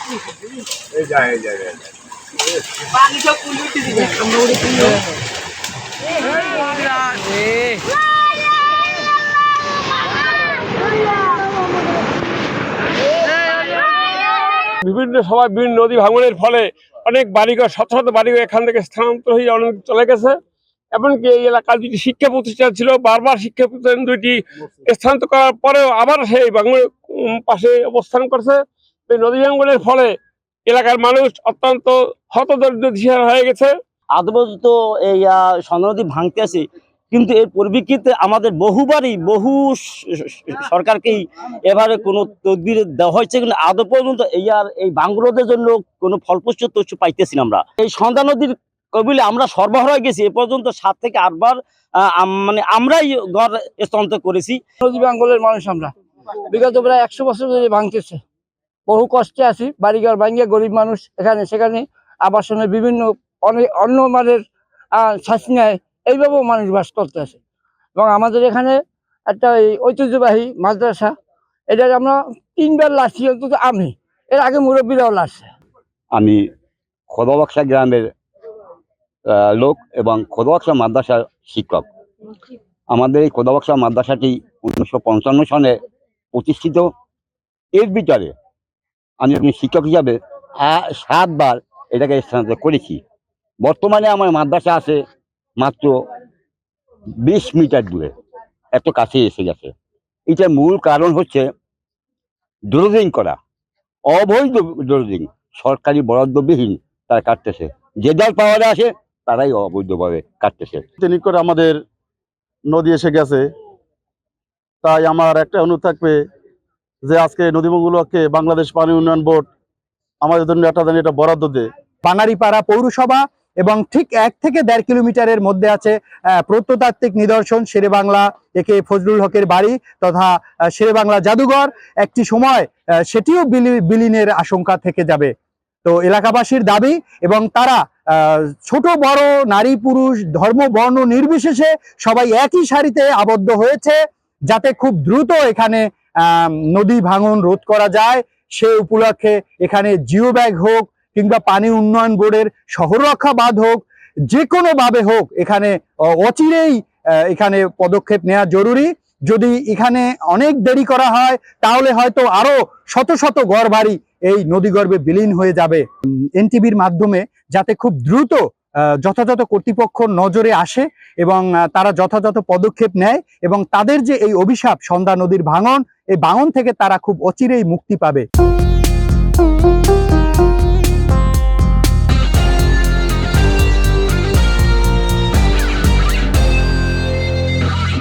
বিভিন্ন সময় বিভিন্ন নদী ভাঙনের ফলে অনেক বাড়িঘর শত শত বাড়িঘর এখান থেকে স্থানান্তর হয়ে অনেক চলে গেছে। এমনকি এই এলাকার দুটি শিক্ষা প্রতিষ্ঠান ছিল, বারবার শিক্ষা প্রতিষ্ঠান দুইটি স্থানান্তর করার পরেও আবার সেই ভাঙনের পাশে অবস্থান করছে। এই নদী ভাঙনের ফলে এলাকার মানুষ অত্যন্ত হতদরিদ্র দিশাহারা হয়ে গেছে। আদৌ তো এই সন্ধ্যা নদী ভাঙতে আছে, কিন্তু এর পরিপ্রেক্ষিতে আমাদের বহু সরকারকেই এবারে কোনো তদবির দেওয়া হয়েছে, কিন্তু আদৌ পর্যন্ত এই বাংরোধের জন্য কোনো ফলপ্রসূ তথ্য পাইতেছি না। আমরা এই সন্ধ্যা নদীর কবিলে আমরা সরবরাহ হয়ে গেছি, এ পর্যন্ত 7 থেকে 8 বার মানে আমরাই ঘর স্থানান্তর করেছি। নদী বাঙ্গলের মানুষ আমরা বিগত প্রায় 100 বছর ধরে ভাঙতেছে। বহু কষ্টে আছি, বাড়িঘর ভাঙিয়ে গরিব মানুষ এখানে সেখানে আবাসনে বিভিন্ন অন্য মানের শাস্তি নেয়, এইভাবেও মানুষ বাস করতে আছে। এবং আমাদের এখানে একটা ঐতিহ্যবাহী মাদ্রাসা, এটা আমরা 3 বার লাসছি, অন্তত আমি, এর আগে মুরব্বীরাও লাসছে। আমি খোদাবাক্সা গ্রামের লোক এবং খোদাবাক্সা মাদ্রাসার শিক্ষক। আমাদের এই খোদাবাক্সা মাদ্রাসাটি 1955 সনে প্রতিষ্ঠিত। এর ভিতরে আমি একজন শিক্ষক হিসাবে 7 বার এটাকে স্থানান্তর করেছি। বর্তমানে আমার মাদ্রাসা আছে মাত্র 20 মিটার দূরে, এত কাছে এসে গেছে। এটা মূল কারণ হচ্ছে ড্রোজিং করা, অবৈধ ড্রোজিং, সরকারি বরাদ্দবিহীন তারা কাটতেছে। যে দল পাওয়ারে আসে তারাই অবৈধভাবে কাটতেছে। নিকট করে আমাদের নদী এসে গেছে, তাই আমার একটা অনুরোধ থাকবে যে আজকে নদীগুলোকে বাংলাদেশ পানি উন্নয়ন বোর্ড আমাদের জন্য এটা বরাদ্দ দেয়। বানারীপাড়া পৌরসভা এবং ঠিক 1 থেকে 1.5 কিলোমিটারের মধ্যে আছে প্রত্নতাত্ত্বিক নিদর্শন শেরেবাংলা একে ফজলুল হকের বাড়ি তথা শেরেবাংলা জাদুঘর। একটি সময় সেটিও বিলীনের আশঙ্কা থেকে যাবে। তো এলাকাবাসীর দাবি, এবং তারা ছোট বড় নারী পুরুষ ধর্ম বর্ণ নির্বিশেষে সবাই একই সারিতে আবদ্ধ হয়েছে, যাতে খুব দ্রুত এখানে নদী ভাঙন রোধ করা যায়। সে উপলক্ষে এখানে জিও ব্যাগ হোক কিংবা পানি উন্নয়ন বোর্ডের শহর রক্ষা বাঁধ হোক, যে কোনো ভাবে হোক এখানে অচিরেই এখানে পদক্ষেপ নেওয়া জরুরি। যদি এখানে অনেক দেরি করা হয় তাহলে হয়তো আরো শত শত ঘরবাড়ি এই নদীগর্ভে বিলীন হয়ে যাবে। এনটিভির মাধ্যমে যাতে খুব দ্রুত যথাযথ কর্তৃপক্ষ নজরে আসে এবং তারা যথাযথ পদক্ষেপ নেয়, এবং তাদের যে এই অভিশাপ সন্ধ্যা নদীর ভাঙন, এই ভাঙন থেকে তারা খুব অচিরেই মুক্তি পাবে।